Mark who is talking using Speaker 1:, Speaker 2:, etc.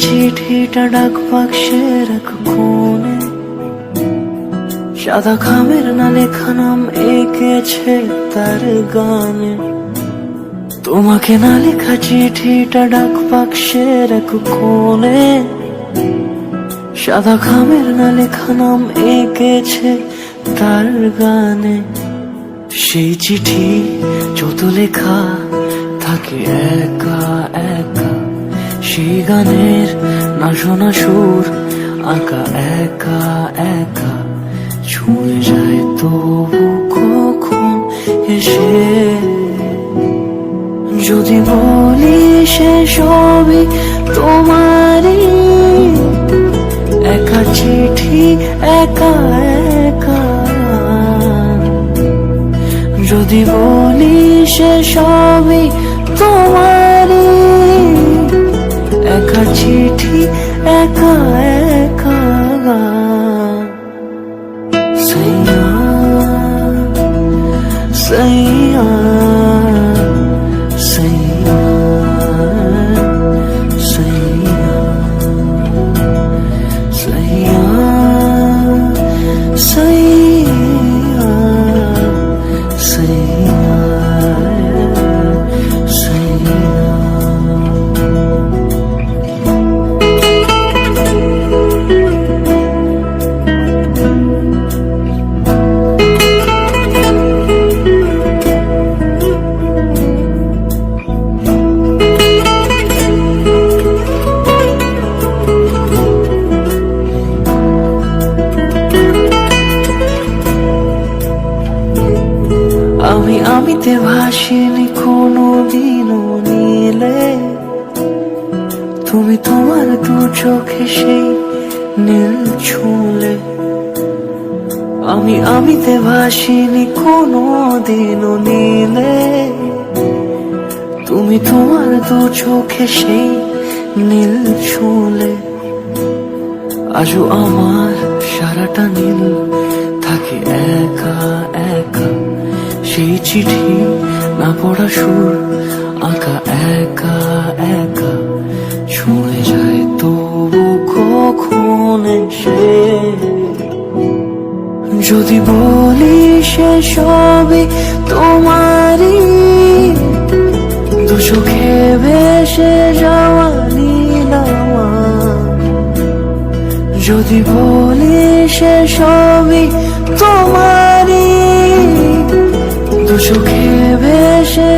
Speaker 1: চিঠিটা ডাক বাক্সের এক কোণে, সাদা খামের না লেখা নাম এঁকেছে তার গানে। তোমাকে না লেখা চিঠিটা ডাক বাক্সের এক কোণে, সাদা খামের না লেখা নাম এঁকেছে তার গানে। সেই চিঠি যত লেখা থাকে একা একা, সেই গানের না শোনা সুর আঁকা একা একা, ছুঁয়ে যায় তবু কখন এসে। যদি বলি সে সবই তোমারই, একা চিঠি একা একা। যদি বলি সে সবই তোমারই, একা চিঠি একা একা। সাইয়া সাইয়া সাইয়া সাইয়া সাইয়া সাইয়া সাইয়া সাইয়া। আমিতে ভাসিনি কোনো দিনও নীলে, তুমি তোমার দু চোখে সেই নীল ছুঁলে। আমিতে ভাসিনি কোনো দিনও নীলে, তুমি তোমার দু চোখে সেই নীল ছুঁলে। আজও আমার সারাটা নীল থাকে একা একা, সেই চিঠি না পড়া সুর আঁকা একা একা, ছুঁয়ে যায় তবু কখন এসে। যদি বলি সে সবই তোমারই, দু চোখে ভেসে যাওয়া নীলামা। যদি বলি সে সবই তোমারই, দু চোখে ভেসে